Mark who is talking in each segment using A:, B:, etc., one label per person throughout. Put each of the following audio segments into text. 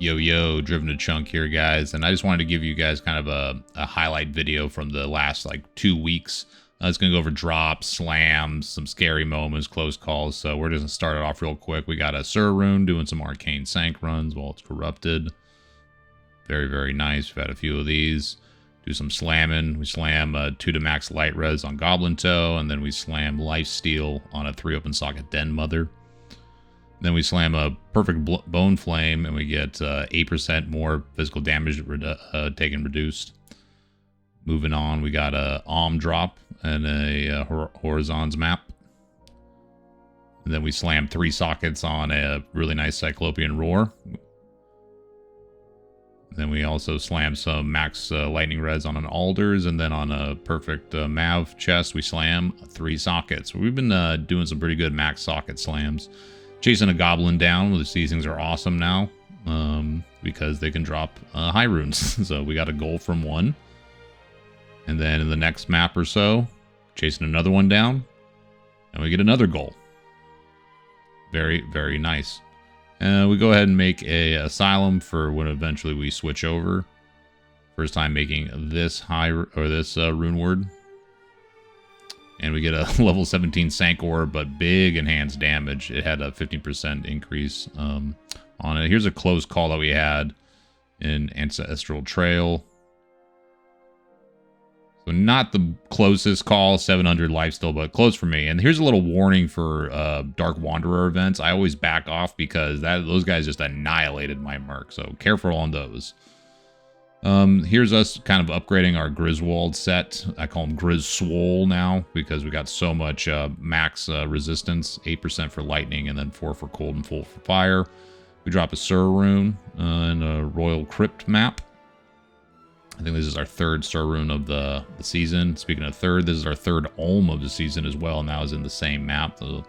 A: Yo, Driven to Chunk here, guys. And I just wanted to give you guys kind of a highlight video from the last, 2 weeks. It's going to go over drops, slams, some scary moments, close calls. So we're just going to start it off real quick. We got a Sur Rune doing some Arcane Sank runs while it's corrupted. Very, very nice. We've had a few of these. Do some slamming. We slam 2 to max light res on Goblin Toe, and then we slam Lifesteal on a 3 open socket Den Mother. Then we slam a perfect Bone Flame, and we get 8% more physical damage taken reduced. Moving on, we got a Alm Drop and a Horizons map. And then we slam 3 sockets on a really nice Cyclopean Roar. Then we also slam some max lightning res on an Alders, and then on a perfect Mav chest, we slam 3 sockets. We've been doing some pretty good max socket slams. Chasing a Goblin down. These things are awesome now because they can drop high runes. So we got a goal from one. And then in the next map or so, chasing another one down, and we get another goal. Very, very nice. We go ahead and make a Asylum for when eventually we switch over. First time making this rune word. And we get a level 17 Sank Orb, but big enhanced damage. It had a 15% increase on it. Here's a close call that we had in Ancestral Trail. So not the closest call, 700 life still, but close for me. And here's a little warning for Dark Wanderer events. I always back off because those guys just annihilated my Merc. So careful on those. Here's us kind of upgrading our GriSWOLE set. I call them GriSWOLE now because we got so much max resistance, 8% for lightning and then 4 for cold and 4 for fire. We drop a Sur Rune and a Royal Crypt map. I think this is our 3rd Sur Rune of the season. Speaking of 3rd, this is our 3rd Olm of the season as well. Now is in the same map. So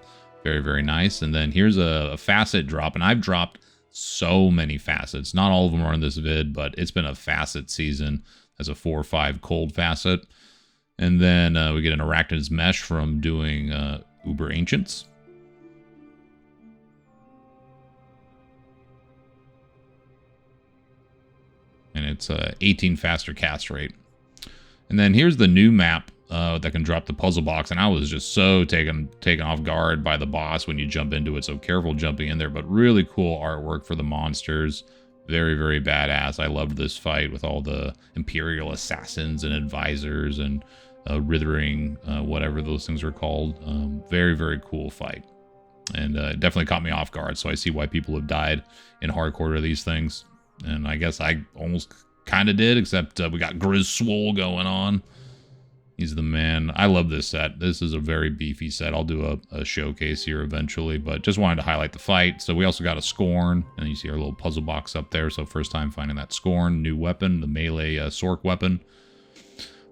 A: very, very nice. And then here's a facet drop, and I've dropped so many facets. Not all of them are in this vid, but it's been a facet season as a 4 or 5 cold facet. And then we get an Arachnid's Mesh from doing Uber Ancients. And it's 18 faster cast rate. And then here's the new map that can drop the puzzle box, and I was just so taken off guard by the boss when you jump into it, so careful jumping in there, but really cool artwork for the monsters. Very, very badass. I loved this fight with all the Imperial Assassins and Advisors and Rithering, whatever those things are called. Very, very cool fight. And it definitely caught me off guard, so I see why people have died in hardcore to these things. And I guess I almost kind of did, except we got GriSWOLE going on. He's the man. I love this set. This is a very beefy set. I'll do a showcase here eventually, but just wanted to highlight the fight. So we also got a Scorn, and you see our little puzzle box up there. So first time finding that Scorn, new weapon, the melee Sork weapon.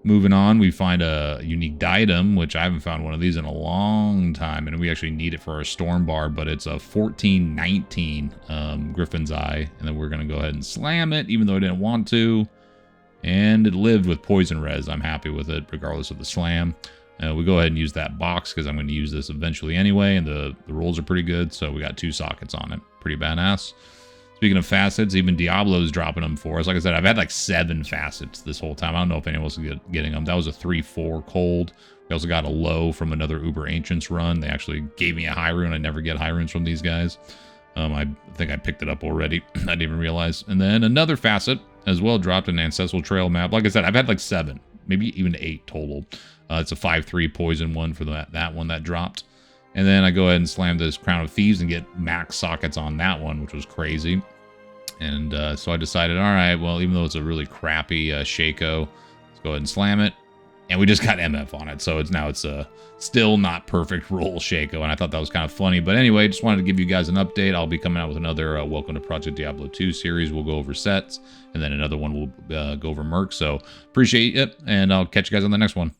A: Moving on, we find a unique diadem, which I haven't found one of these in a long time, and we actually need it for our Storm Bar, but it's a 1419 Griffin's Eye, and then we're going to go ahead and slam it, even though I didn't want to. And it lived with poison res. I'm happy with it, regardless of the slam. We go ahead and use that box, because I'm going to use this eventually anyway, and the rolls are pretty good, so we got 2 sockets on it. Pretty badass. Speaking of facets, even Diablo's dropping them for us. Like I said, I've had 7 facets this whole time. I don't know if anyone else is getting them. That was a 3-4 cold. We also got a low from another Uber Ancients run. They actually gave me a high rune. I never get high runes from these guys. I think I picked it up already. I didn't even realize. And then another facet as well dropped an Ancestral Trail map. Like I said, I've had 7, maybe even 8 total. It's a 5-3 poison one for that one that dropped. And then I go ahead and slam this Crown of Thieves and get max sockets on that one, which was crazy. And so I decided, all right, well, even though it's a really crappy Shaco, let's go ahead and slam it. And we just got MF on it, so it's a still not perfect roll Shaco, and I thought that was kind of funny. But anyway, just wanted to give you guys an update. I'll be coming out with another Welcome to Project Diablo 2 series. We'll go over sets, and then another one will go over Merc. So appreciate it, and I'll catch you guys on the next one.